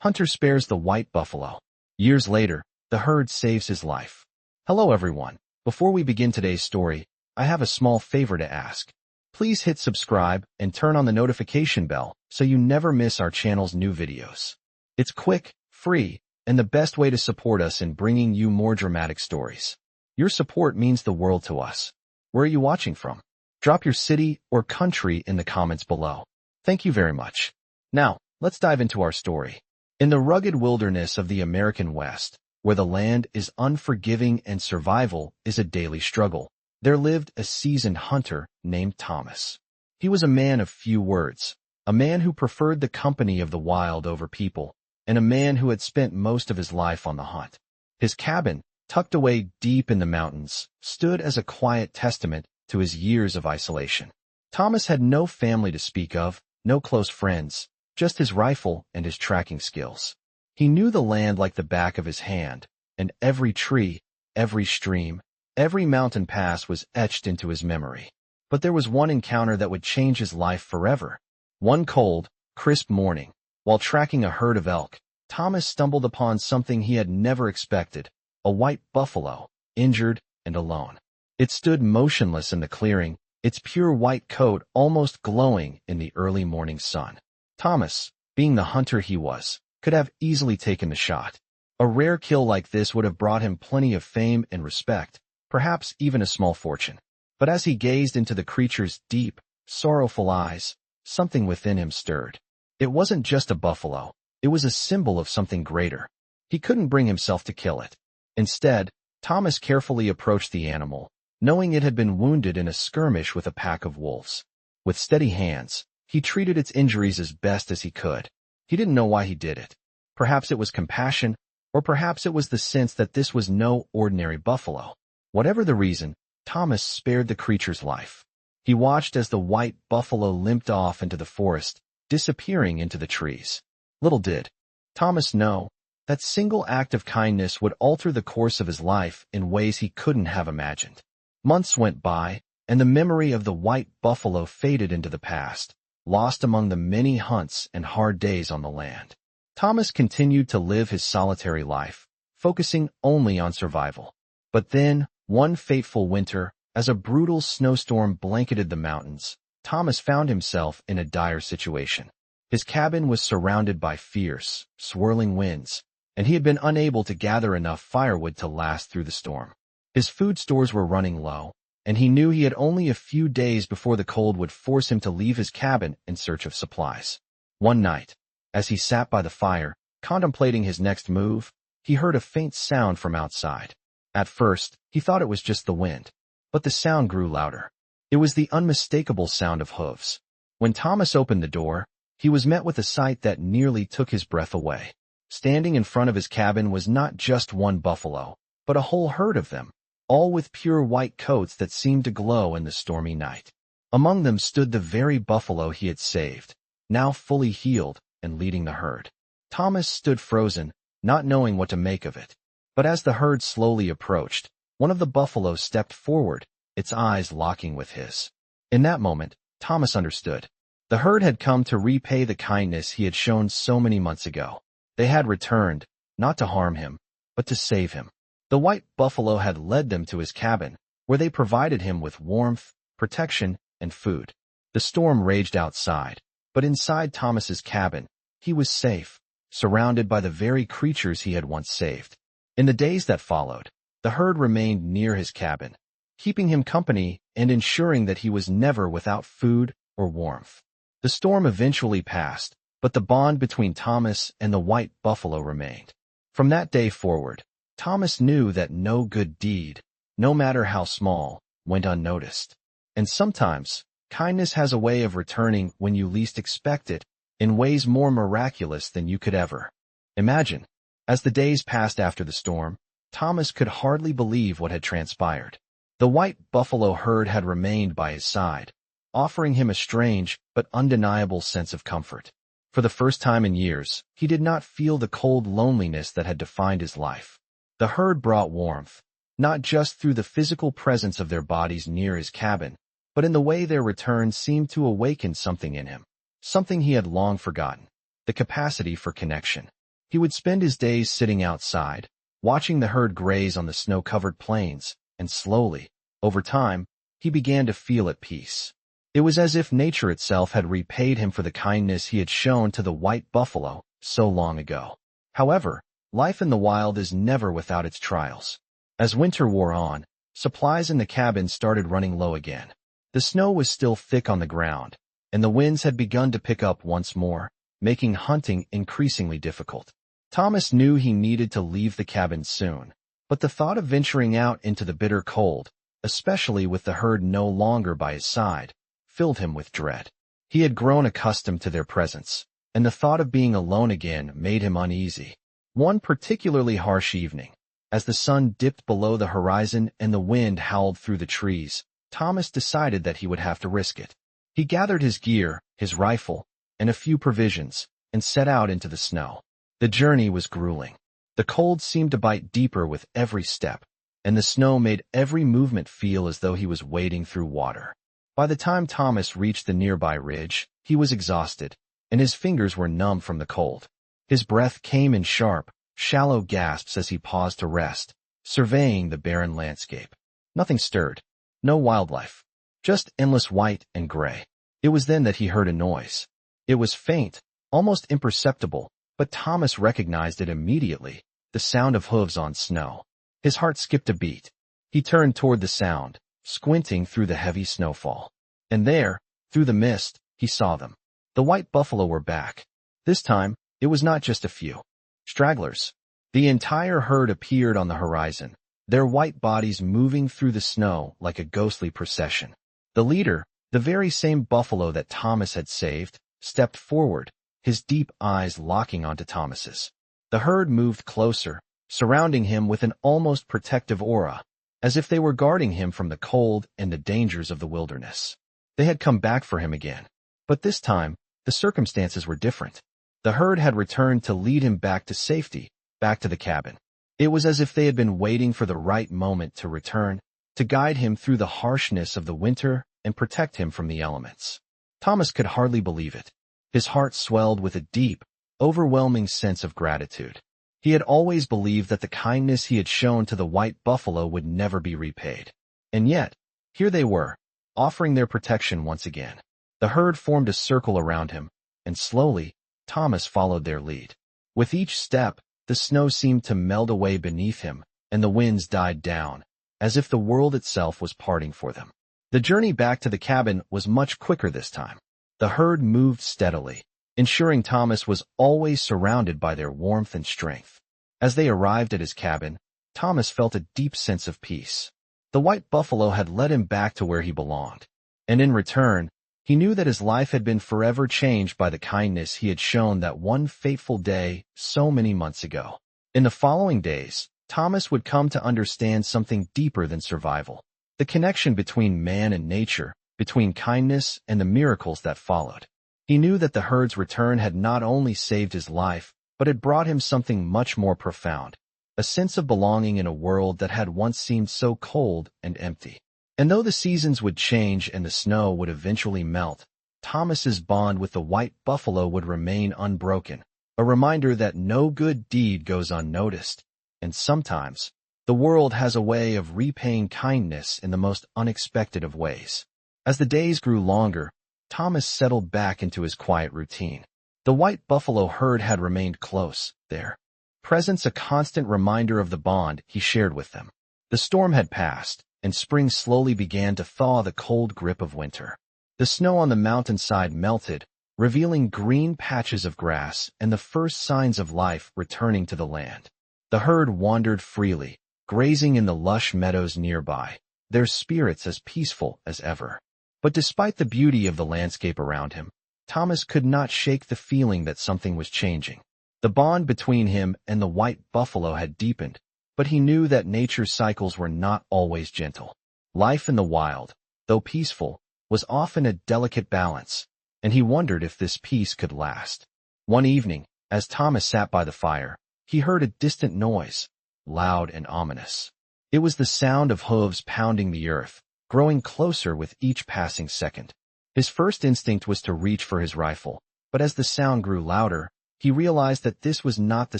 Hunter spares the white buffalo. Years later, the herd saves his life. Hello everyone. Before we begin today's story, I have a small favor to ask. Please hit subscribe and turn on the notification bell so you never miss our channel's new videos. It's quick, free, and the best way to support us in bringing you more dramatic stories. Your support means the world to us. Where are you watching from? Drop your city or country in the comments below. Thank you very much. Now, let's dive into our story. In the rugged wilderness of the American West, where the land is unforgiving and survival is a daily struggle, there lived a seasoned hunter named Thomas. He was a man of few words, a man who preferred the company of the wild over people, and a man who had spent most of his life on the hunt. His cabin, tucked away deep in the mountains, stood as a quiet testament to his years of isolation. Thomas had no family to speak of, no close friends, just his rifle and his tracking skills. He knew the land like the back of his hand, and every tree, every stream, every mountain pass was etched into his memory. But there was one encounter that would change his life forever. One cold, crisp morning, while tracking a herd of elk, Thomas stumbled upon something he had never expected, a white buffalo, injured and alone. It stood motionless in the clearing, its pure white coat almost glowing in the early morning sun. Thomas, being the hunter he was, could have easily taken the shot. A rare kill like this would have brought him plenty of fame and respect, perhaps even a small fortune. But as he gazed into the creature's deep, sorrowful eyes, something within him stirred. It wasn't just a buffalo, it was a symbol of something greater. He couldn't bring himself to kill it. Instead, Thomas carefully approached the animal, knowing it had been wounded in a skirmish with a pack of wolves. With steady hands, he treated its injuries as best as he could. He didn't know why he did it. Perhaps it was compassion, or perhaps it was the sense that this was no ordinary buffalo. Whatever the reason, Thomas spared the creature's life. He watched as the white buffalo limped off into the forest, disappearing into the trees. Little did Thomas know, that single act of kindness would alter the course of his life in ways he couldn't have imagined. Months went by, and the memory of the white buffalo faded into the past, lost among the many hunts and hard days on the land. Thomas continued to live his solitary life, focusing only on survival. But then, one fateful winter, as a brutal snowstorm blanketed the mountains, Thomas found himself in a dire situation. His cabin was surrounded by fierce, swirling winds, and he had been unable to gather enough firewood to last through the storm. His food stores were running low, and he knew he had only a few days before the cold would force him to leave his cabin in search of supplies. One night, as he sat by the fire, contemplating his next move, he heard a faint sound from outside. At first, he thought it was just the wind, but the sound grew louder. It was the unmistakable sound of hooves. When Thomas opened the door, he was met with a sight that nearly took his breath away. Standing in front of his cabin was not just one buffalo, but a whole herd of them, all with pure white coats that seemed to glow in the stormy night. Among them stood the very buffalo he had saved, now fully healed and leading the herd. Thomas stood frozen, not knowing what to make of it. But as the herd slowly approached, one of the buffaloes stepped forward, its eyes locking with his. In that moment, Thomas understood. The herd had come to repay the kindness he had shown so many months ago. They had returned, not to harm him, but to save him. The white buffalo had led them to his cabin, where they provided him with warmth, protection, and food. The storm raged outside, but inside Thomas's cabin, he was safe, surrounded by the very creatures he had once saved. In the days that followed, the herd remained near his cabin, keeping him company and ensuring that he was never without food or warmth. The storm eventually passed, but the bond between Thomas and the white buffalo remained. From that day forward, Thomas knew that no good deed, no matter how small, went unnoticed. And sometimes, kindness has a way of returning when you least expect it, in ways more miraculous than you could ever imagine. As the days passed after the storm, Thomas could hardly believe what had transpired. The white buffalo herd had remained by his side, offering him a strange but undeniable sense of comfort. For the first time in years, he did not feel the cold loneliness that had defined his life. The herd brought warmth, not just through the physical presence of their bodies near his cabin, but in the way their return seemed to awaken something in him, something he had long forgotten, the capacity for connection. He would spend his days sitting outside, watching the herd graze on the snow-covered plains, and slowly, over time, he began to feel at peace. It was as if nature itself had repaid him for the kindness he had shown to the white buffalo so long ago. However, life in the wild is never without its trials. As winter wore on, supplies in the cabin started running low again. The snow was still thick on the ground, and the winds had begun to pick up once more, making hunting increasingly difficult. Thomas knew he needed to leave the cabin soon, but the thought of venturing out into the bitter cold, especially with the herd no longer by his side, filled him with dread. He had grown accustomed to their presence, and the thought of being alone again made him uneasy. One particularly harsh evening, as the sun dipped below the horizon and the wind howled through the trees, Thomas decided that he would have to risk it. He gathered his gear, his rifle, and a few provisions, and set out into the snow. The journey was grueling. The cold seemed to bite deeper with every step, and the snow made every movement feel as though he was wading through water. By the time Thomas reached the nearby ridge, he was exhausted, and his fingers were numb from the cold. His breath came in sharp, shallow gasps as he paused to rest, surveying the barren landscape. Nothing stirred. No wildlife. Just endless white and gray. It was then that he heard a noise. It was faint, almost imperceptible, but Thomas recognized it immediately, the sound of hooves on snow. His heart skipped a beat. He turned toward the sound, squinting through the heavy snowfall. And there, through the mist, he saw them. The white buffalo were back. This time, it was not just a few stragglers. The entire herd appeared on the horizon, their white bodies moving through the snow like a ghostly procession. The leader, the very same buffalo that Thomas had saved, stepped forward, his deep eyes locking onto Thomas's. The herd moved closer, surrounding him with an almost protective aura, as if they were guarding him from the cold and the dangers of the wilderness. They had come back for him again. But this time, the circumstances were different. The herd had returned to lead him back to safety, back to the cabin. It was as if they had been waiting for the right moment to return, to guide him through the harshness of the winter and protect him from the elements. Thomas could hardly believe it. His heart swelled with a deep, overwhelming sense of gratitude. He had always believed that the kindness he had shown to the white buffalo would never be repaid. And yet, here they were, offering their protection once again. The herd formed a circle around him, and slowly, Thomas followed their lead. With each step, the snow seemed to melt away beneath him, and the winds died down, as if the world itself was parting for them. The journey back to the cabin was much quicker this time. The herd moved steadily, ensuring Thomas was always surrounded by their warmth and strength. As they arrived at his cabin, Thomas felt a deep sense of peace. The white buffalo had led him back to where he belonged, and in return, he knew that his life had been forever changed by the kindness he had shown that one fateful day so many months ago. In the following days, Thomas would come to understand something deeper than survival, the connection between man and nature, between kindness and the miracles that followed. He knew that the herd's return had not only saved his life, but had brought him something much more profound, a sense of belonging in a world that had once seemed so cold and empty. And though the seasons would change and the snow would eventually melt, Thomas's bond with the white buffalo would remain unbroken, a reminder that no good deed goes unnoticed, and sometimes, the world has a way of repaying kindness in the most unexpected of ways. As the days grew longer, Thomas settled back into his quiet routine. The white buffalo herd had remained close, their presence a constant reminder of the bond he shared with them. The storm had passed, and spring slowly began to thaw the cold grip of winter. The snow on the mountainside melted, revealing green patches of grass and the first signs of life returning to the land. The herd wandered freely, grazing in the lush meadows nearby, their spirits as peaceful as ever. But despite the beauty of the landscape around him, Thomas could not shake the feeling that something was changing. The bond between him and the white buffalo had deepened, but he knew that nature's cycles were not always gentle. Life in the wild, though peaceful, was often a delicate balance, and he wondered if this peace could last. One evening, as Thomas sat by the fire, he heard a distant noise, loud and ominous. It was the sound of hooves pounding the earth, growing closer with each passing second. His first instinct was to reach for his rifle, but as the sound grew louder, he realized that this was not the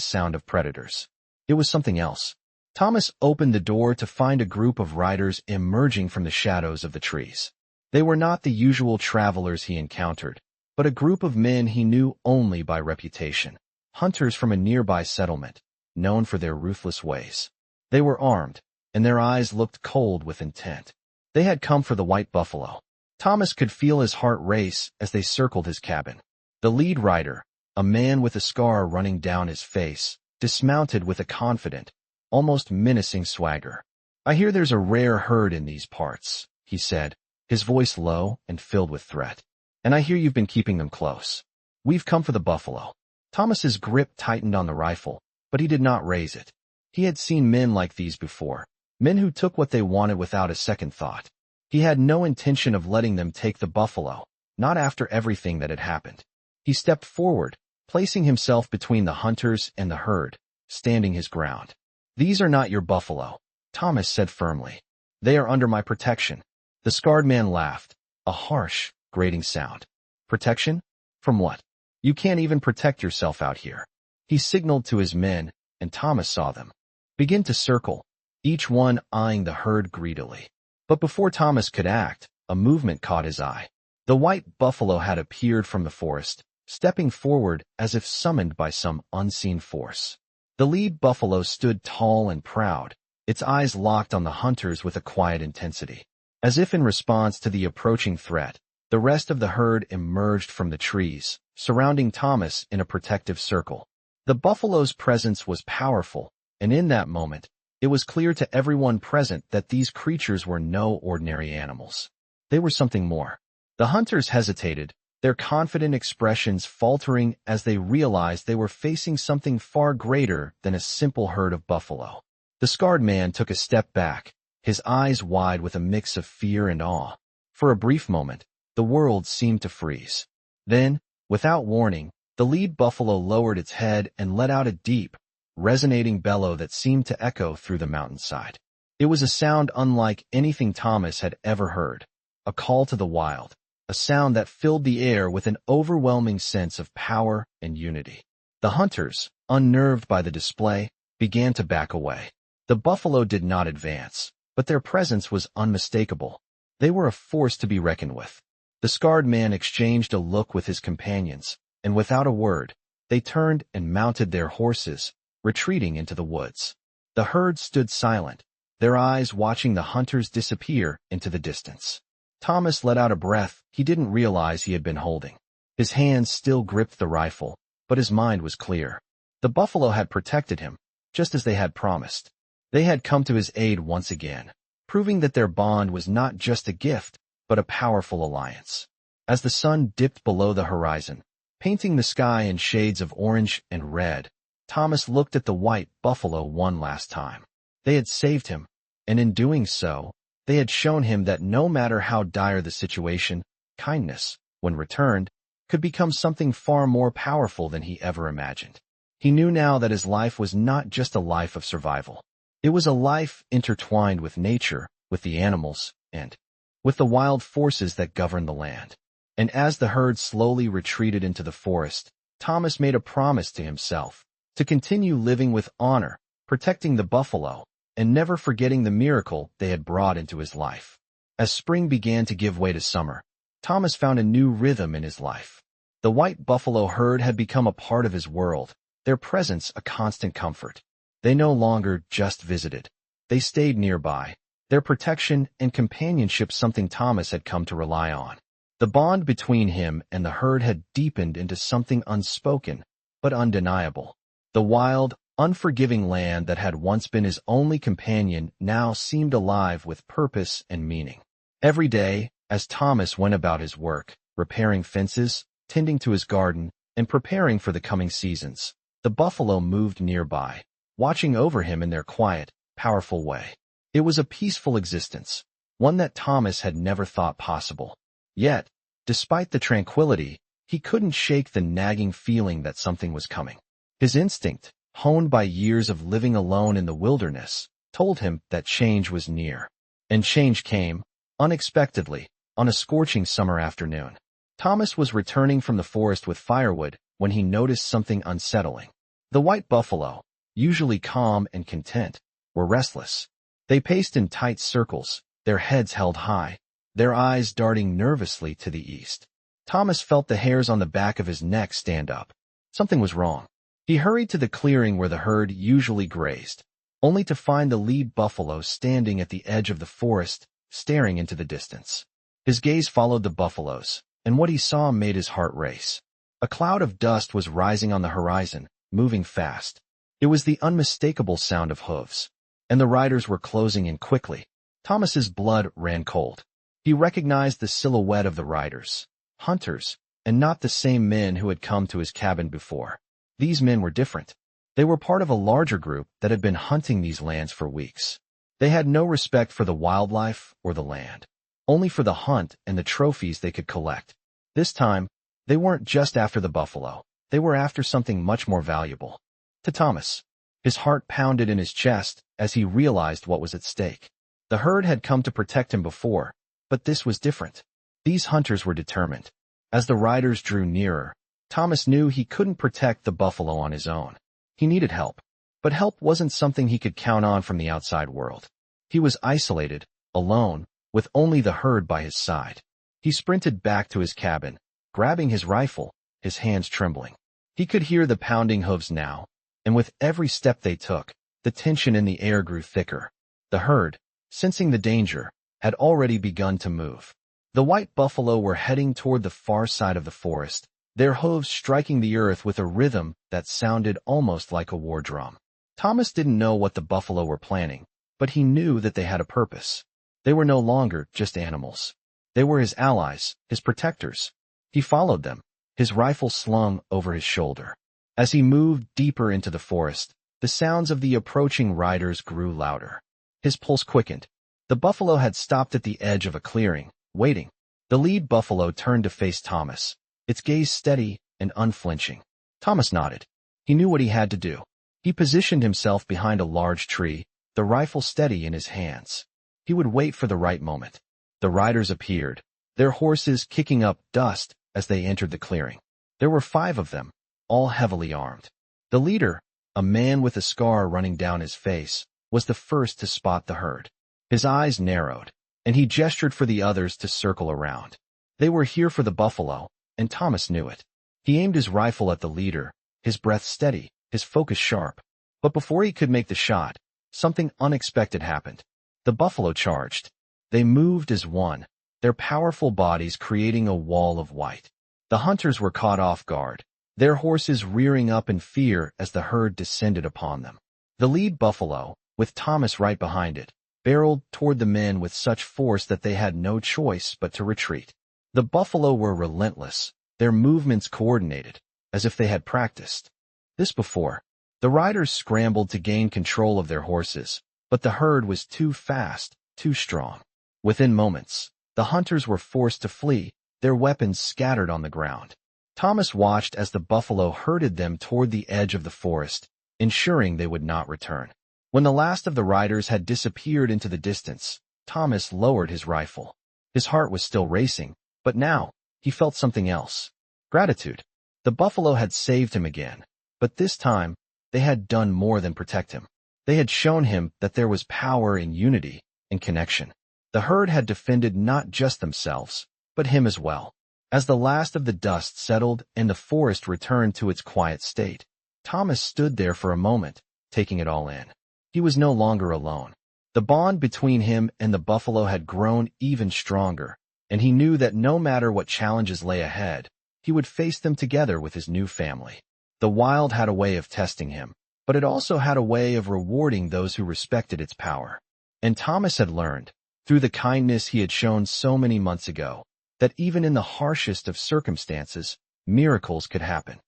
sound of predators. It was something else. Thomas opened the door to find a group of riders emerging from the shadows of the trees. They were not the usual travelers he encountered, but a group of men he knew only by reputation, hunters from a nearby settlement, known for their ruthless ways. They were armed, and their eyes looked cold with intent. They had come for the white buffalo. Thomas could feel his heart race as they circled his cabin. The lead rider, a man with a scar running down his face, dismounted with a confident, almost menacing swagger. "I hear there's a rare herd in these parts," he said, his voice low and filled with threat. "And I hear you've been keeping them close. We've come for the buffalo." Thomas's grip tightened on the rifle, but he did not raise it. He had seen men like these before, men who took what they wanted without a second thought. He had no intention of letting them take the buffalo, not after everything that had happened. He stepped forward, placing himself between the hunters and the herd, standing his ground. "These are not your buffalo," Thomas said firmly. "They are under my protection." The scarred man laughed, a harsh, grating sound. "Protection? From what? You can't even protect yourself out here." He signaled to his men, and Thomas saw them begin to circle, each one eyeing the herd greedily. But before Thomas could act, a movement caught his eye. The white buffalo had appeared from the forest, stepping forward as if summoned by some unseen force. The lead buffalo stood tall and proud, its eyes locked on the hunters with a quiet intensity. As if in response to the approaching threat, the rest of the herd emerged from the trees, surrounding Thomas in a protective circle. The buffalo's presence was powerful, and in that moment, it was clear to everyone present that these creatures were no ordinary animals. They were something more. The hunters hesitated, their confident expressions faltering as they realized they were facing something far greater than a simple herd of buffalo. The scarred man took a step back, his eyes wide with a mix of fear and awe. For a brief moment, the world seemed to freeze. Then, without warning, the lead buffalo lowered its head and let out a deep, resonating bellow that seemed to echo through the mountainside. It was a sound unlike anything Thomas had ever heard, a call to the wild, a sound that filled the air with an overwhelming sense of power and unity. The hunters, unnerved by the display, began to back away. The buffalo did not advance, but their presence was unmistakable. They were a force to be reckoned with. The scarred man exchanged a look with his companions, and without a word, they turned and mounted their horses, retreating into the woods. The herd stood silent, their eyes watching the hunters disappear into the distance. Thomas let out a breath he didn't realize he had been holding. His hands still gripped the rifle, but his mind was clear. The buffalo had protected him, just as they had promised. They had come to his aid once again, proving that their bond was not just a gift, but a powerful alliance. As the sun dipped below the horizon, painting the sky in shades of orange and red, Thomas looked at the white buffalo one last time. They had saved him, and in doing so, they had shown him that no matter how dire the situation, kindness, when returned, could become something far more powerful than he ever imagined. He knew now that his life was not just a life of survival. It was a life intertwined with nature, with the animals, and with the wild forces that govern the land. And as the herd slowly retreated into the forest, Thomas made a promise to himself to continue living with honor, protecting the buffalo, and never forgetting the miracle they had brought into his life. As spring began to give way to summer, Thomas found a new rhythm in his life. The white buffalo herd had become a part of his world, their presence a constant comfort. They no longer just visited. They stayed nearby, their protection and companionship something Thomas had come to rely on. The bond between him and the herd had deepened into something unspoken, but undeniable. The wild, unforgiving land that had once been his only companion now seemed alive with purpose and meaning. Every day, as Thomas went about his work, repairing fences, tending to his garden, and preparing for the coming seasons, the buffalo moved nearby, watching over him in their quiet, powerful way. It was a peaceful existence, one that Thomas had never thought possible. Yet, despite the tranquility, he couldn't shake the nagging feeling that something was coming. His instinct, honed by years of living alone in the wilderness, told him that change was near. And change came, unexpectedly, on a scorching summer afternoon. Thomas was returning from the forest with firewood, when he noticed something unsettling. The white buffalo, usually calm and content, were restless. They paced in tight circles, their heads held high, their eyes darting nervously to the east. Thomas felt the hairs on the back of his neck stand up. Something was wrong. He hurried to the clearing where the herd usually grazed, only to find the lead buffalo standing at the edge of the forest, staring into the distance. His gaze followed the buffaloes, and what he saw made his heart race. A cloud of dust was rising on the horizon, moving fast. It was the unmistakable sound of hooves, and the riders were closing in quickly. Thomas's blood ran cold. He recognized the silhouette of the riders, hunters, and not the same men who had come to his cabin before. These men were different. They were part of a larger group that had been hunting these lands for weeks. They had no respect for the wildlife or the land, only for the hunt and the trophies they could collect. This time, they weren't just after the buffalo. They were after something much more valuable. To Thomas, his heart pounded in his chest as he realized what was at stake. The herd had come to protect him before, but this was different. These hunters were determined. As the riders drew nearer, Thomas knew he couldn't protect the buffalo on his own. He needed help, but help wasn't something he could count on from the outside world. He was isolated, alone, with only the herd by his side. He sprinted back to his cabin, grabbing his rifle, his hands trembling. He could hear the pounding hooves now, and with every step they took, the tension in the air grew thicker. The herd, sensing the danger, had already begun to move. The white buffalo were heading toward the far side of the forest, their hooves striking the earth with a rhythm that sounded almost like a war drum. Thomas didn't know what the buffalo were planning, but he knew that they had a purpose. They were no longer just animals. They were his allies, his protectors. He followed them, his rifle slung over his shoulder. As he moved deeper into the forest, the sounds of the approaching riders grew louder. His pulse quickened. The buffalo had stopped at the edge of a clearing, waiting. The lead buffalo turned to face Thomas, its gaze steady and unflinching. Thomas nodded. He knew what he had to do. He positioned himself behind a large tree, the rifle steady in his hands. He would wait for the right moment. The riders appeared, their horses kicking up dust as they entered the clearing. There were 5 of them, all heavily armed. The leader, a man with a scar running down his face, was the first to spot the herd. His eyes narrowed, and he gestured for the others to circle around. They were here for the buffalo, and Thomas knew it. He aimed his rifle at the leader, his breath steady, his focus sharp. But before he could make the shot, something unexpected happened. The buffalo charged. They moved as one, their powerful bodies creating a wall of white. The hunters were caught off guard, their horses rearing up in fear as the herd descended upon them. The lead buffalo, with Thomas right behind it, barreled toward the men with such force that they had no choice but to retreat. The buffalo were relentless, their movements coordinated, as if they had practiced this before. The riders scrambled to gain control of their horses, but the herd was too fast, too strong. Within moments, the hunters were forced to flee, their weapons scattered on the ground. Thomas watched as the buffalo herded them toward the edge of the forest, ensuring they would not return. When the last of the riders had disappeared into the distance, Thomas lowered his rifle. His heart was still racing, but now, he felt something else. Gratitude. The buffalo had saved him again, but this time, they had done more than protect him. They had shown him that there was power in unity and connection. The herd had defended not just themselves, but him as well. As the last of the dust settled and the forest returned to its quiet state, Thomas stood there for a moment, taking it all in. He was no longer alone. The bond between him and the buffalo had grown even stronger, and he knew that no matter what challenges lay ahead, he would face them together with his new family. The wild had a way of testing him, but it also had a way of rewarding those who respected its power. And Thomas had learned, through the kindness he had shown so many months ago, that even in the harshest of circumstances, miracles could happen.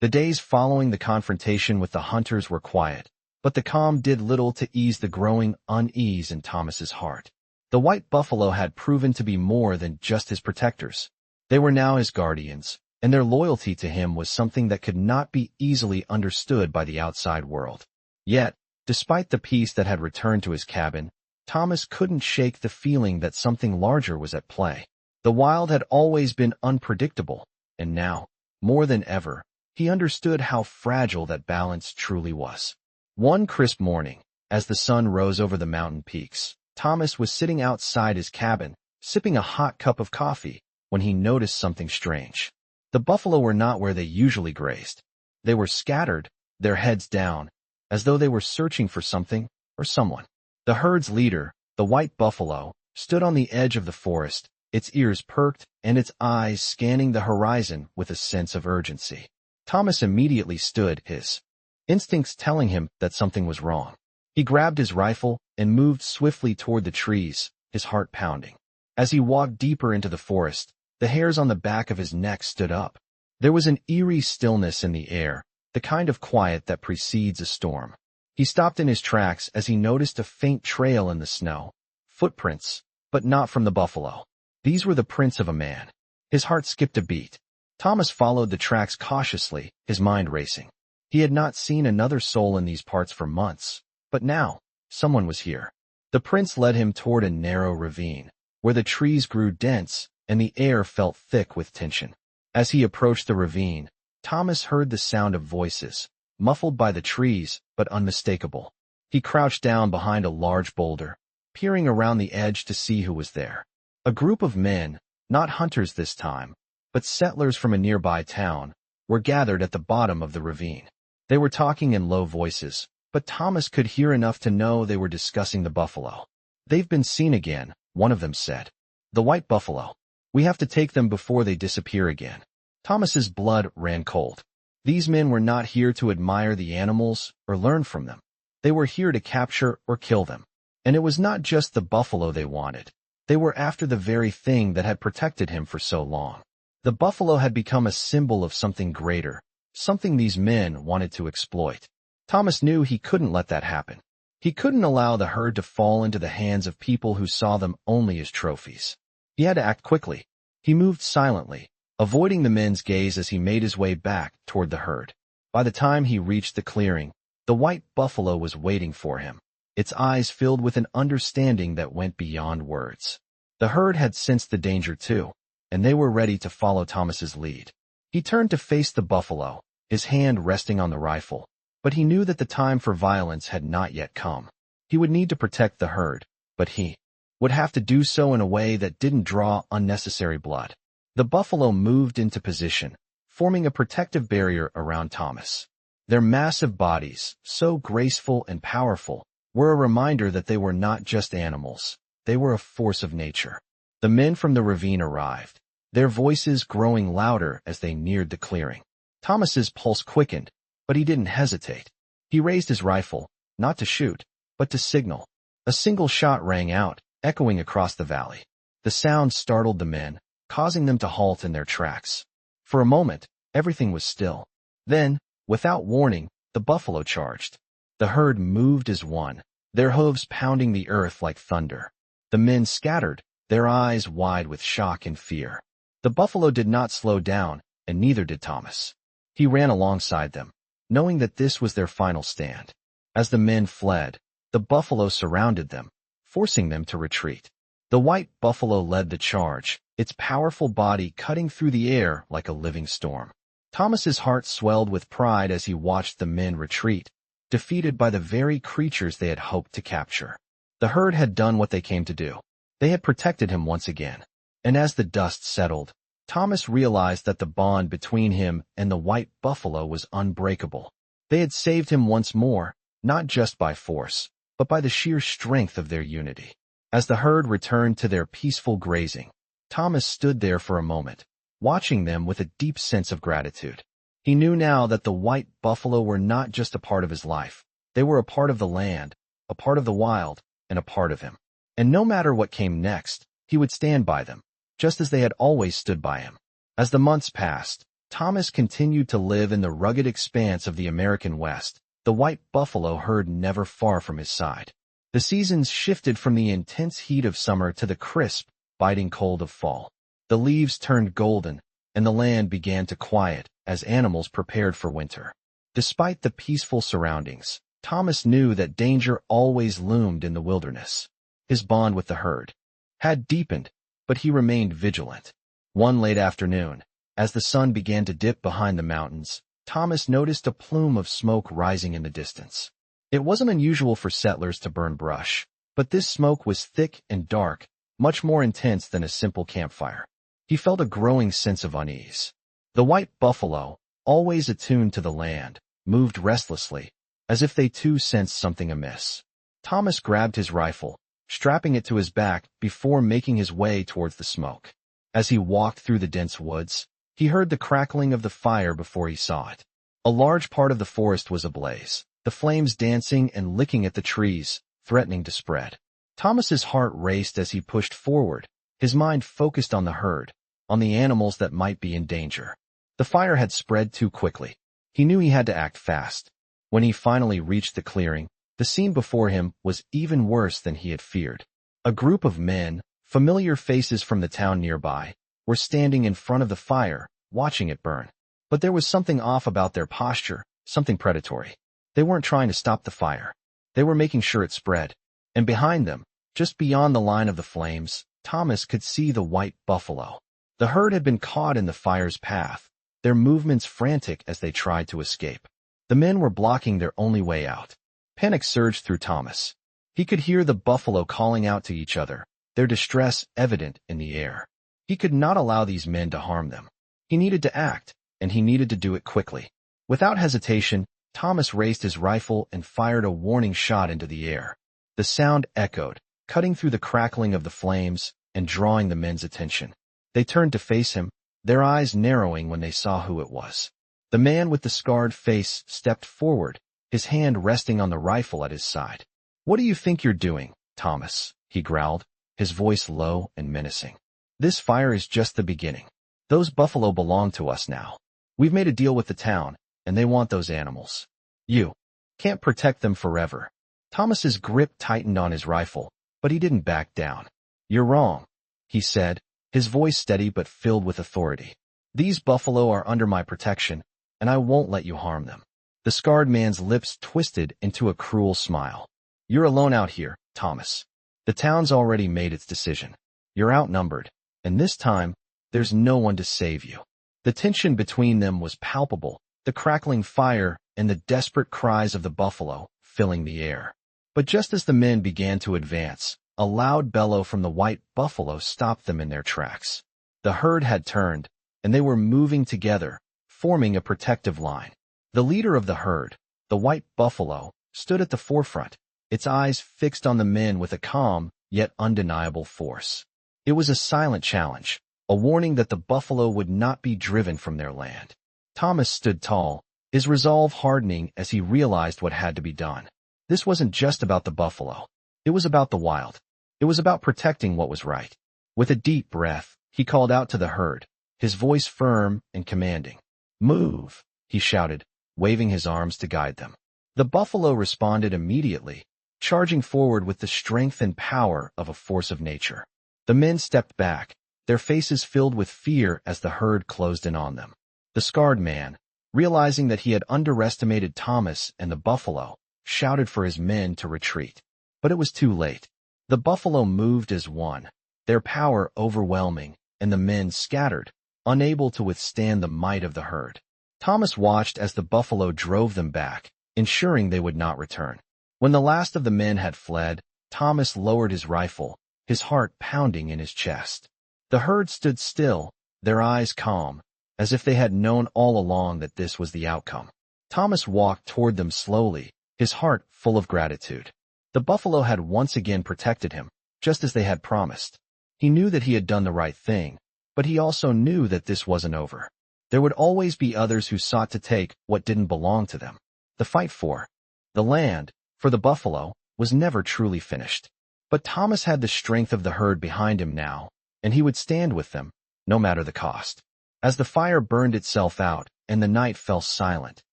The days following the confrontation with the hunters were quiet, but the calm did little to ease the growing unease in Thomas's heart. The white buffalo had proven to be more than just his protectors. They were now his guardians, and their loyalty to him was something that could not be easily understood by the outside world. Yet, despite the peace that had returned to his cabin, Thomas couldn't shake the feeling that something larger was at play. The wild had always been unpredictable, and now, more than ever, he understood how fragile that balance truly was. One crisp morning, as the sun rose over the mountain peaks, Thomas was sitting outside his cabin, sipping a hot cup of coffee, when he noticed something strange. The buffalo were not where they usually grazed. They were scattered, their heads down, as though they were searching for something or someone. The herd's leader, the white buffalo, stood on the edge of the forest, its ears perked and its eyes scanning the horizon with a sense of urgency. Thomas immediately stood, his instincts telling him that something was wrong. He grabbed his rifle and moved swiftly toward the trees, his heart pounding. As he walked deeper into the forest, the hairs on the back of his neck stood up. There was an eerie stillness in the air, the kind of quiet that precedes a storm. He stopped in his tracks as he noticed a faint trail in the snow. Footprints, but not from the buffalo. These were the prints of a man. His heart skipped a beat. Thomas followed the tracks cautiously, his mind racing. He had not seen another soul in these parts for months, but now, someone was here. The prints led him toward a narrow ravine, where the trees grew dense and the air felt thick with tension. As he approached the ravine, Thomas heard the sound of voices, muffled by the trees, but unmistakable. He crouched down behind a large boulder, peering around the edge to see who was there. A group of men, not hunters this time, but settlers from a nearby town, were gathered at the bottom of the ravine. They were talking in low voices, but Thomas could hear enough to know they were discussing the buffalo. "They've been seen again," one of them said. "The white buffalo. We have to take them before they disappear again." Thomas's blood ran cold. These men were not here to admire the animals or learn from them. They were here to capture or kill them. And it was not just the buffalo they wanted. They were after the very thing that had protected him for so long. The buffalo had become a symbol of something greater, something these men wanted to exploit. Thomas knew he couldn't let that happen. He couldn't allow the herd to fall into the hands of people who saw them only as trophies. He had to act quickly. He moved silently, avoiding the men's gaze as he made his way back toward the herd. By the time he reached the clearing, the white buffalo was waiting for him, its eyes filled with an understanding that went beyond words. The herd had sensed the danger too, and they were ready to follow Thomas's lead. He turned to face the buffalo, his hand resting on the rifle, but he knew that the time for violence had not yet come. He would need to protect the herd, but he would have to do so in a way that didn't draw unnecessary blood. The buffalo moved into position, forming a protective barrier around Thomas. Their massive bodies, so graceful and powerful, were a reminder that they were not just animals. They were a force of nature. The men from the ravine arrived, their voices growing louder as they neared the clearing. Thomas's pulse quickened, but he didn't hesitate. He raised his rifle, not to shoot, but to signal. A single shot rang out, echoing across the valley. The sound startled the men, causing them to halt in their tracks. For a moment, everything was still. Then, without warning, the buffalo charged. The herd moved as one, their hooves pounding the earth like thunder. The men scattered, their eyes wide with shock and fear. The buffalo did not slow down, and neither did Thomas. He ran alongside them, knowing that this was their final stand. As the men fled, the buffalo surrounded them, forcing them to retreat. The white buffalo led the charge, its powerful body cutting through the air like a living storm. Thomas's heart swelled with pride as he watched the men retreat, defeated by the very creatures they had hoped to capture. The herd had done what they came to do. They had protected him once again. And as the dust settled, Thomas realized that the bond between him and the white buffalo was unbreakable. They had saved him once more, not just by force, but by the sheer strength of their unity. As the herd returned to their peaceful grazing, Thomas stood there for a moment, watching them with a deep sense of gratitude. He knew now that the white buffalo were not just a part of his life. They were a part of the land, a part of the wild, and a part of him. And no matter what came next, he would stand by them, just as they had always stood by him. As the months passed, Thomas continued to live in the rugged expanse of the American West, the white buffalo herd never far from his side. The seasons shifted from the intense heat of summer to the crisp, biting cold of fall. The leaves turned golden, and the land began to quiet as animals prepared for winter. Despite the peaceful surroundings, Thomas knew that danger always loomed in the wilderness. His bond with the herd had deepened, but he remained vigilant. One late afternoon, as the sun began to dip behind the mountains, Thomas noticed a plume of smoke rising in the distance. It wasn't unusual for settlers to burn brush, but this smoke was thick and dark, much more intense than a simple campfire. He felt a growing sense of unease. The white buffalo, always attuned to the land, moved restlessly, as if they too sensed something amiss. Thomas grabbed his rifle, strapping it to his back before making his way towards the smoke. As he walked through the dense woods, he heard the crackling of the fire before he saw it. A large part of the forest was ablaze, the flames dancing and licking at the trees, threatening to spread. Thomas's heart raced as he pushed forward, his mind focused on the herd, on the animals that might be in danger. The fire had spread too quickly. He knew he had to act fast. When he finally reached the clearing, the scene before him was even worse than he had feared. A group of men, familiar faces from the town nearby, were standing in front of the fire, watching it burn. But there was something off about their posture, something predatory. They weren't trying to stop the fire. They were making sure it spread. And behind them, just beyond the line of the flames, Thomas could see the white buffalo. The herd had been caught in the fire's path, their movements frantic as they tried to escape. The men were blocking their only way out. Panic surged through Thomas. He could hear the buffalo calling out to each other, their distress evident in the air. He could not allow these men to harm them. He needed to act, and he needed to do it quickly. Without hesitation, Thomas raised his rifle and fired a warning shot into the air. The sound echoed, cutting through the crackling of the flames and drawing the men's attention. They turned to face him, their eyes narrowing when they saw who it was. The man with the scarred face stepped forward, his hand resting on the rifle at his side. "What do you think you're doing, Thomas?" he growled, his voice low and menacing. "This fire is just the beginning. Those buffalo belong to us now. We've made a deal with the town, and they want those animals. You can't protect them forever." Thomas's grip tightened on his rifle, but he didn't back down. "You're wrong," he said, his voice steady but filled with authority. "These buffalo are under my protection, and I won't let you harm them." The scarred man's lips twisted into a cruel smile. "You're alone out here, Thomas. The town's already made its decision. You're outnumbered, and this time, there's no one to save you." The tension between them was palpable, the crackling fire and the desperate cries of the buffalo filling the air. But just as the men began to advance, a loud bellow from the white buffalo stopped them in their tracks. The herd had turned, and they were moving together, forming a protective line. The leader of the herd, the white buffalo, stood at the forefront, its eyes fixed on the men with a calm, yet undeniable force. It was a silent challenge, a warning that the buffalo would not be driven from their land. Thomas stood tall, his resolve hardening as he realized what had to be done. This wasn't just about the buffalo. It was about the wild. It was about protecting what was right. With a deep breath, he called out to the herd, his voice firm and commanding. "Move," he shouted, waving his arms to guide them. The buffalo responded immediately, charging forward with the strength and power of a force of nature. The men stepped back, their faces filled with fear as the herd closed in on them. The scarred man, realizing that he had underestimated Thomas and the buffalo, shouted for his men to retreat. But it was too late. The buffalo moved as one, their power overwhelming, and the men scattered, unable to withstand the might of the herd. Thomas watched as the buffalo drove them back, ensuring they would not return. When the last of the men had fled, Thomas lowered his rifle, his heart pounding in his chest. The herd stood still, their eyes calm, as if they had known all along that this was the outcome. Thomas walked toward them slowly, his heart full of gratitude. The buffalo had once again protected him, just as they had promised. He knew that he had done the right thing, but he also knew that this wasn't over. There would always be others who sought to take what didn't belong to them. The fight for the land, for the buffalo, was never truly finished. But Thomas had the strength of the herd behind him now, and he would stand with them, no matter the cost. As the fire burned itself out and the night fell silent,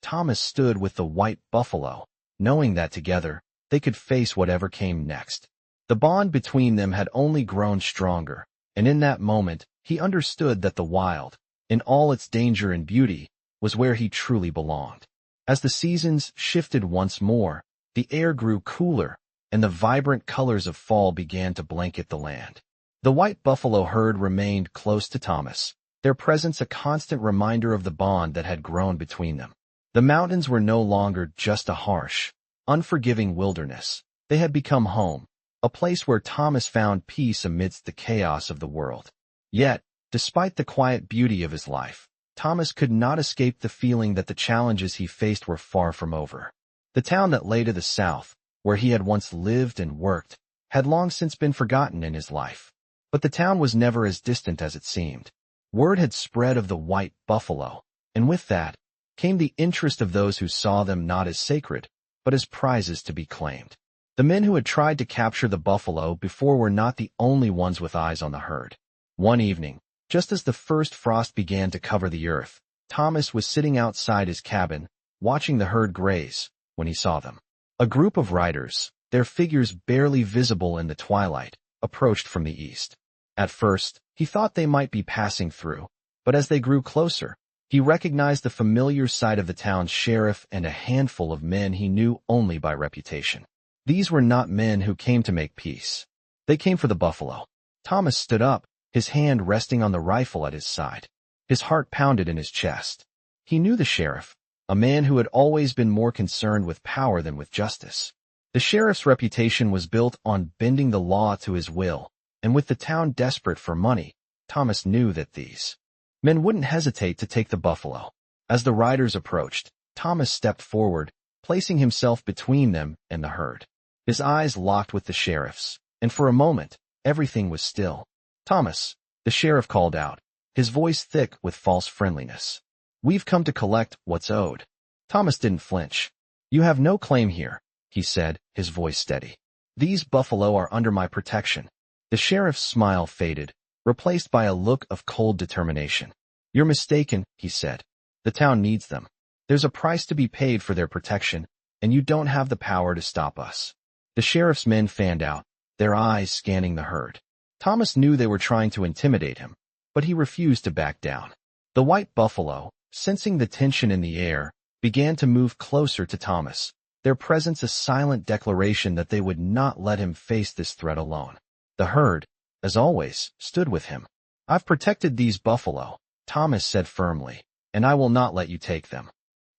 Thomas stood with the white buffalo, knowing that together, they could face whatever came next. The bond between them had only grown stronger, and in that moment, he understood that the wild, in all its danger and beauty, was where he truly belonged. As the seasons shifted once more, the air grew cooler, and the vibrant colors of fall began to blanket the land. The white buffalo herd remained close to Thomas, their presence a constant reminder of the bond that had grown between them. The mountains were no longer just a harsh, unforgiving wilderness. They had become home, a place where Thomas found peace amidst the chaos of the world. Yet, despite the quiet beauty of his life, Thomas could not escape the feeling that the challenges he faced were far from over. The town that lay to the south, where he had once lived and worked, had long since been forgotten in his life. But the town was never as distant as it seemed. Word had spread of the white buffalo, and with that came the interest of those who saw them not as sacred, but as prizes to be claimed. The men who had tried to capture the buffalo before were not the only ones with eyes on the herd. One evening, just as the first frost began to cover the earth, Thomas was sitting outside his cabin, watching the herd graze, when he saw them. A group of riders, their figures barely visible in the twilight, approached from the east. At first, he thought they might be passing through, but as they grew closer, he recognized the familiar sight of the town's sheriff and a handful of men he knew only by reputation. These were not men who came to make peace. They came for the buffalo. Thomas stood up, his hand resting on the rifle at his side. His heart pounded in his chest. He knew the sheriff, a man who had always been more concerned with power than with justice. The sheriff's reputation was built on bending the law to his will, and with the town desperate for money, Thomas knew that these men wouldn't hesitate to take the buffalo. As the riders approached, Thomas stepped forward, placing himself between them and the herd. His eyes locked with the sheriff's, and for a moment, everything was still. "Thomas," the sheriff called out, his voice thick with false friendliness. "We've come to collect what's owed." Thomas didn't flinch. "You have no claim here," he said, his voice steady. "These buffalo are under my protection." The sheriff's smile faded, replaced by a look of cold determination. "You're mistaken," he said. "The town needs them. There's a price to be paid for their protection, and you don't have the power to stop us." The sheriff's men fanned out, their eyes scanning the herd. Thomas knew they were trying to intimidate him, but he refused to back down. The white buffalo, sensing the tension in the air, began to move closer to Thomas, their presence a silent declaration that they would not let him face this threat alone. The herd, as always, stood with him. "I've protected these buffalo," Thomas said firmly, "and I will not let you take them."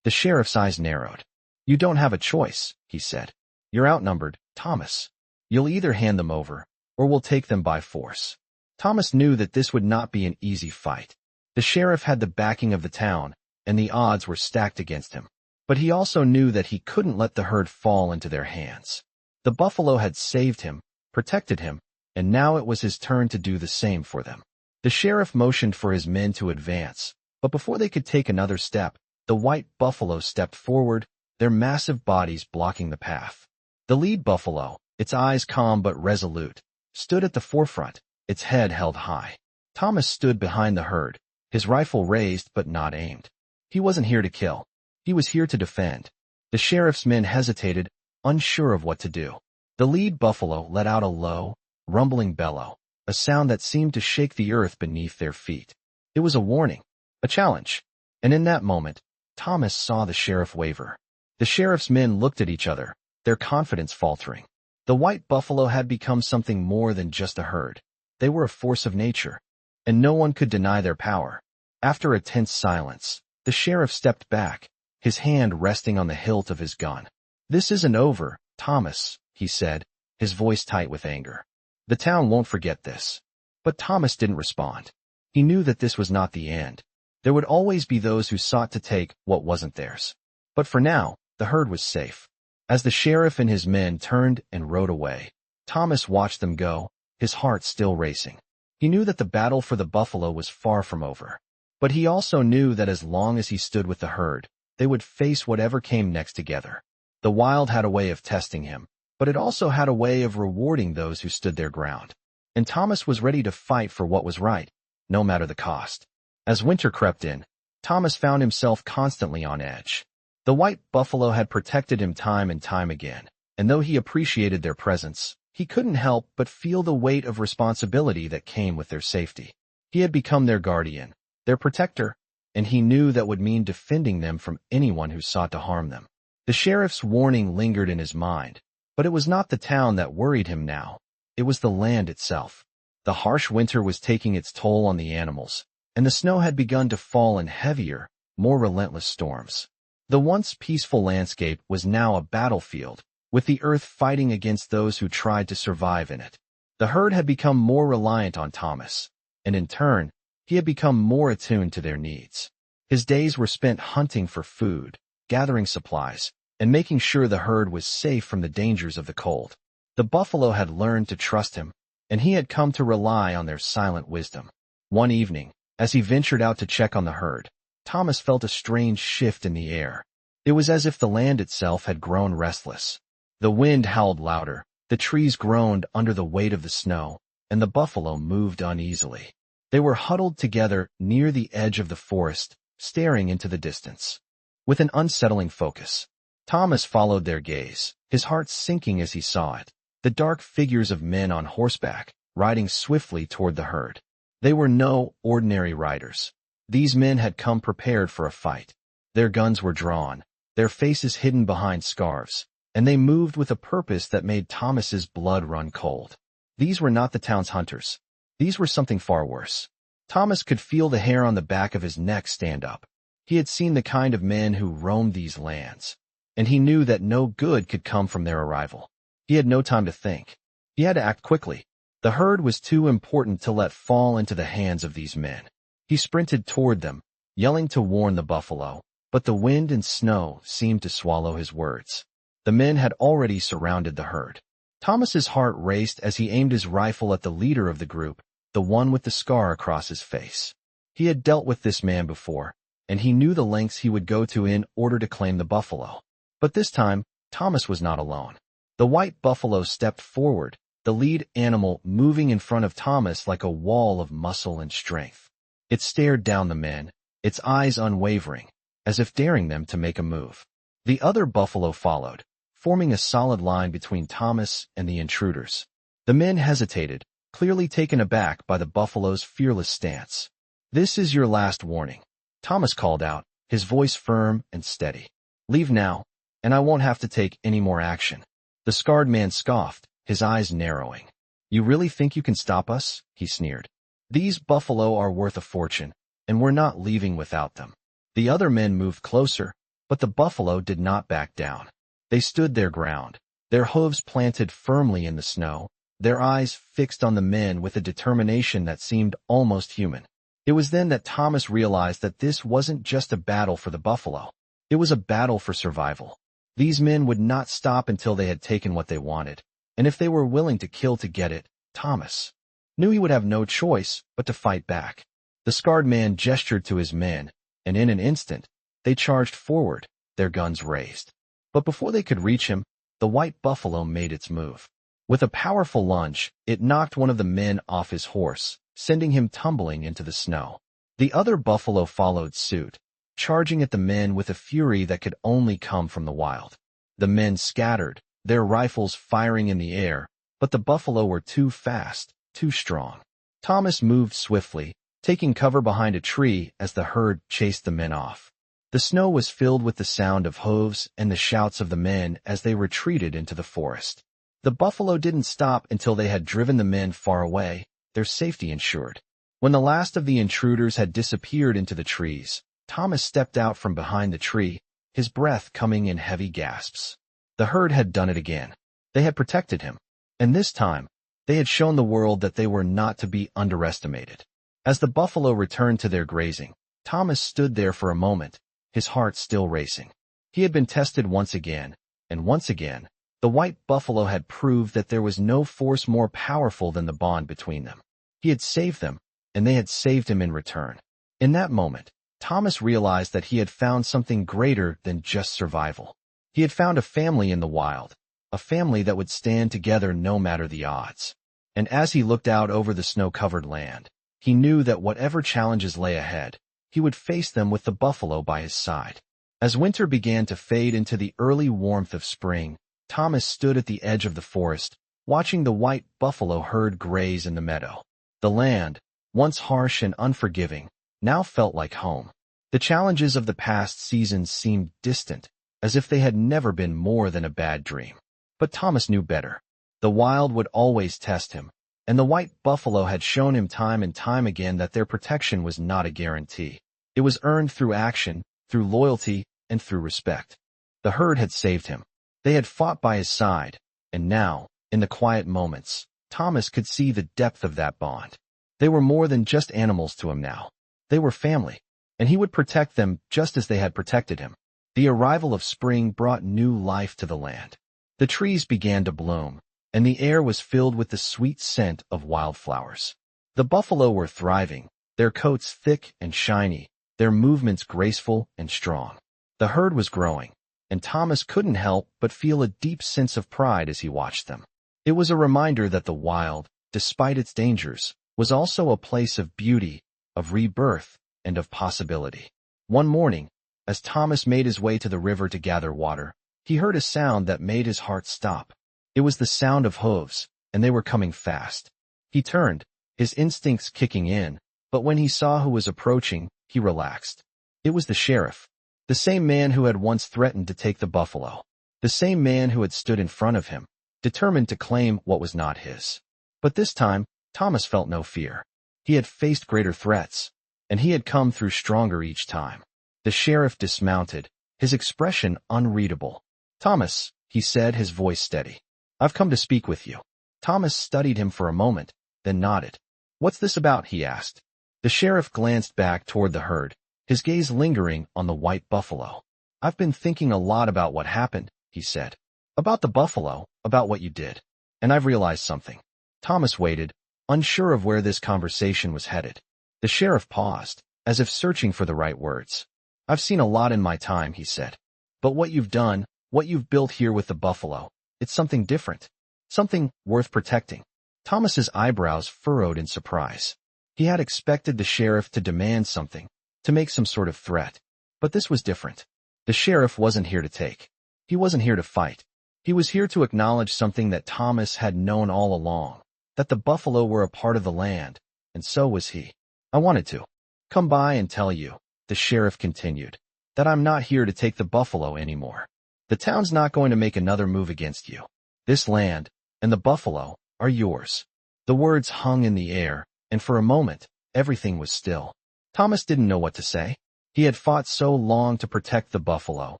The sheriff's eyes narrowed. "You don't have a choice," he said. "You're outnumbered, Thomas. You'll either hand them over, or we'll take them by force." Thomas knew that this would not be an easy fight. The sheriff had the backing of the town, and the odds were stacked against him. But he also knew that he couldn't let the herd fall into their hands. The buffalo had saved him, protected him, and now it was his turn to do the same for them. The sheriff motioned for his men to advance, but before they could take another step, the white buffalo stepped forward, their massive bodies blocking the path. The lead buffalo, its eyes calm but resolute, stood at the forefront, its head held high. Thomas stood behind the herd, his rifle raised but not aimed. He wasn't here to kill. He was here to defend. The sheriff's men hesitated, unsure of what to do. The lead buffalo let out a low, rumbling bellow, a sound that seemed to shake the earth beneath their feet. It was a warning, a challenge. And in that moment, Thomas saw the sheriff waver. The sheriff's men looked at each other, their confidence faltering. The white buffalo had become something more than just a herd. They were a force of nature, and no one could deny their power. After a tense silence, the sheriff stepped back, his hand resting on the hilt of his gun. "This isn't over, Thomas," he said, his voice tight with anger. "The town won't forget this." But Thomas didn't respond. He knew that this was not the end. There would always be those who sought to take what wasn't theirs. But for now, the herd was safe. As the sheriff and his men turned and rode away, Thomas watched them go, his heart still racing. He knew that the battle for the buffalo was far from over. But he also knew that as long as he stood with the herd, they would face whatever came next together. The wild had a way of testing him, but it also had a way of rewarding those who stood their ground. And Thomas was ready to fight for what was right, no matter the cost. As winter crept in, Thomas found himself constantly on edge. The white buffalo had protected him time and time again, and though he appreciated their presence, he couldn't help but feel the weight of responsibility that came with their safety. He had become their guardian, their protector, and he knew that would mean defending them from anyone who sought to harm them. The sheriff's warning lingered in his mind, but it was not the town that worried him now. It was the land itself. The harsh winter was taking its toll on the animals, and the snow had begun to fall in heavier, more relentless storms. The once peaceful landscape was now a battlefield, with the earth fighting against those who tried to survive in it. The herd had become more reliant on Thomas, and in turn, he had become more attuned to their needs. His days were spent hunting for food, gathering supplies, and making sure the herd was safe from the dangers of the cold. The buffalo had learned to trust him, and he had come to rely on their silent wisdom. One evening, as he ventured out to check on the herd, Thomas felt a strange shift in the air. It was as if the land itself had grown restless. The wind howled louder, the trees groaned under the weight of the snow, and the buffalo moved uneasily. They were huddled together near the edge of the forest, staring into the distance. With an unsettling focus, Thomas followed their gaze, his heart sinking as he saw it. The dark figures of men on horseback, riding swiftly toward the herd. They were no ordinary riders. These men had come prepared for a fight. Their guns were drawn, their faces hidden behind scarves, and they moved with a purpose that made Thomas's blood run cold. These were not the town's hunters. These were something far worse. Thomas could feel the hair on the back of his neck stand up. He had seen the kind of men who roamed these lands, and he knew that no good could come from their arrival. He had no time to think. He had to act quickly. The herd was too important to let fall into the hands of these men. He sprinted toward them, yelling to warn the buffalo, but the wind and snow seemed to swallow his words. The men had already surrounded the herd. Thomas's heart raced as he aimed his rifle at the leader of the group, the one with the scar across his face. He had dealt with this man before, and he knew the lengths he would go to in order to claim the buffalo. But this time, Thomas was not alone. The white buffalo stepped forward, the lead animal moving in front of Thomas like a wall of muscle and strength. It stared down the men, its eyes unwavering, as if daring them to make a move. The other buffalo followed, forming a solid line between Thomas and the intruders. The men hesitated, clearly taken aback by the buffalo's fearless stance. "This is your last warning," Thomas called out, his voice firm and steady. "Leave now, and I won't have to take any more action." The scarred man scoffed, his eyes narrowing. "You really think you can stop us?" he sneered. "These buffalo are worth a fortune, and we're not leaving without them." The other men moved closer, but the buffalo did not back down. They stood their ground, their hooves planted firmly in the snow, their eyes fixed on the men with a determination that seemed almost human. It was then that Thomas realized that this wasn't just a battle for the buffalo. It was a battle for survival. These men would not stop until they had taken what they wanted, and if they were willing to kill to get it, Thomas knew he would have no choice but to fight back. The scarred man gestured to his men, and in an instant, they charged forward, their guns raised. But before they could reach him, the white buffalo made its move. With a powerful lunge, it knocked one of the men off his horse, sending him tumbling into the snow. The other buffalo followed suit, charging at the men with a fury that could only come from the wild. The men scattered, their rifles firing in the air, but the buffalo were too fast, too strong. Thomas moved swiftly, taking cover behind a tree as the herd chased the men off. The snow was filled with the sound of hooves and the shouts of the men as they retreated into the forest. The buffalo didn't stop until they had driven the men far away, their safety ensured. When the last of the intruders had disappeared into the trees, Thomas stepped out from behind the tree, his breath coming in heavy gasps. The herd had done it again. They had protected him, and this time, they had shown the world that they were not to be underestimated. As the buffalo returned to their grazing, Thomas stood there for a moment, his heart still racing. He had been tested once again, and once again, the white buffalo had proved that there was no force more powerful than the bond between them. He had saved them, and they had saved him in return. In that moment, Thomas realized that he had found something greater than just survival. He had found a family in the wild, a family that would stand together no matter the odds. And as he looked out over the snow-covered land, he knew that whatever challenges lay ahead, he would face them with the buffalo by his side. As winter began to fade into the early warmth of spring, Thomas stood at the edge of the forest, watching the white buffalo herd graze in the meadow. The land, once harsh and unforgiving, now felt like home. The challenges of the past seasons seemed distant, as if they had never been more than a bad dream. But Thomas knew better. The wild would always test him, And the white buffalo had shown him time and time again that their protection was not a guarantee. It was earned through action, through loyalty, and through respect. The herd had saved him. They had fought by his side, and now, in the quiet moments, Thomas could see the depth of that bond. They were more than just animals to him now. They were family, and he would protect them just as they had protected him. The arrival of spring brought new life to the land. The trees began to bloom, and the air was filled with the sweet scent of wildflowers. The buffalo were thriving, their coats thick and shiny, their movements graceful and strong. The herd was growing, and Thomas couldn't help but feel a deep sense of pride as he watched them. It was a reminder that the wild, despite its dangers, was also a place of beauty, of rebirth, and of possibility. One morning, as Thomas made his way to the river to gather water, he heard a sound that made his heart stop. It was the sound of hooves, and they were coming fast. He turned, his instincts kicking in, but when he saw who was approaching, he relaxed. It was the sheriff, the same man who had once threatened to take the buffalo, the same man who had stood in front of him, determined to claim what was not his. But this time, Thomas felt no fear. He had faced greater threats, and he had come through stronger each time. The sheriff dismounted, his expression unreadable. "Thomas," he said, his voice steady. "I've come to speak with you." Thomas studied him for a moment, then nodded. "What's this about?" he asked. The sheriff glanced back toward the herd, his gaze lingering on the white buffalo. "I've been thinking a lot about what happened," he said. "About the buffalo, about what you did. And I've realized something." Thomas waited, unsure of where this conversation was headed. The sheriff paused, as if searching for the right words. "I've seen a lot in my time," he said. "But what you've done, what you've built here with the buffalo, it's something different. Something worth protecting." Thomas's eyebrows furrowed in surprise. He had expected the sheriff to demand something, to make some sort of threat. But this was different. The sheriff wasn't here to take. He wasn't here to fight. He was here to acknowledge something that Thomas had known all along, that the buffalo were a part of the land, and so was he. "I wanted to come by and tell you," the sheriff continued, "that I'm not here to take the buffalo anymore. The town's not going to make another move against you. This land, and the buffalo, are yours." The words hung in the air, and for a moment, everything was still. Thomas didn't know what to say. He had fought so long to protect the buffalo,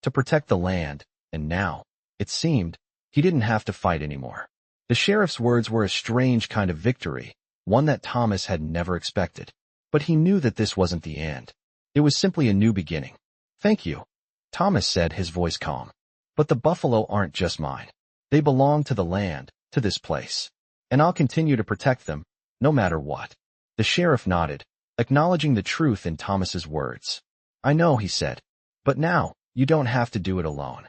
to protect the land, and now, it seemed, he didn't have to fight anymore. The sheriff's words were a strange kind of victory, one that Thomas had never expected. But he knew that this wasn't the end. It was simply a new beginning. "Thank you," Thomas said, his voice calm. "But the buffalo aren't just mine. They belong to the land, to this place. And I'll continue to protect them, no matter what." The sheriff nodded, acknowledging the truth in Thomas's words. "I know," he said. "But now, you don't have to do it alone."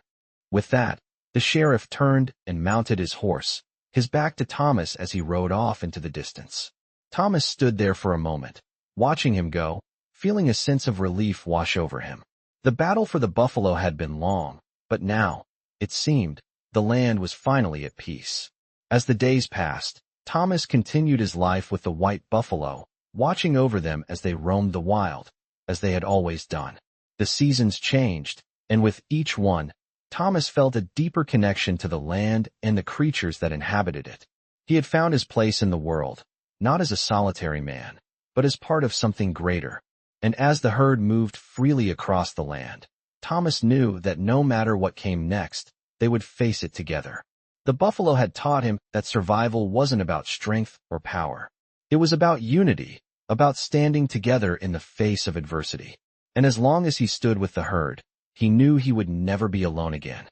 With that, the sheriff turned and mounted his horse, his back to Thomas as he rode off into the distance. Thomas stood there for a moment, watching him go, feeling a sense of relief wash over him. The battle for the buffalo had been long, but now, it seemed, the land was finally at peace. As the days passed, Thomas continued his life with the white buffalo, watching over them as they roamed the wild, as they had always done. The seasons changed, and with each one, Thomas felt a deeper connection to the land and the creatures that inhabited it. He had found his place in the world, not as a solitary man, but as part of something greater. And as the herd moved freely across the land, Thomas knew that no matter what came next, they would face it together. The buffalo had taught him that survival wasn't about strength or power. It was about unity, about standing together in the face of adversity. And as long as he stood with the herd, he knew he would never be alone again.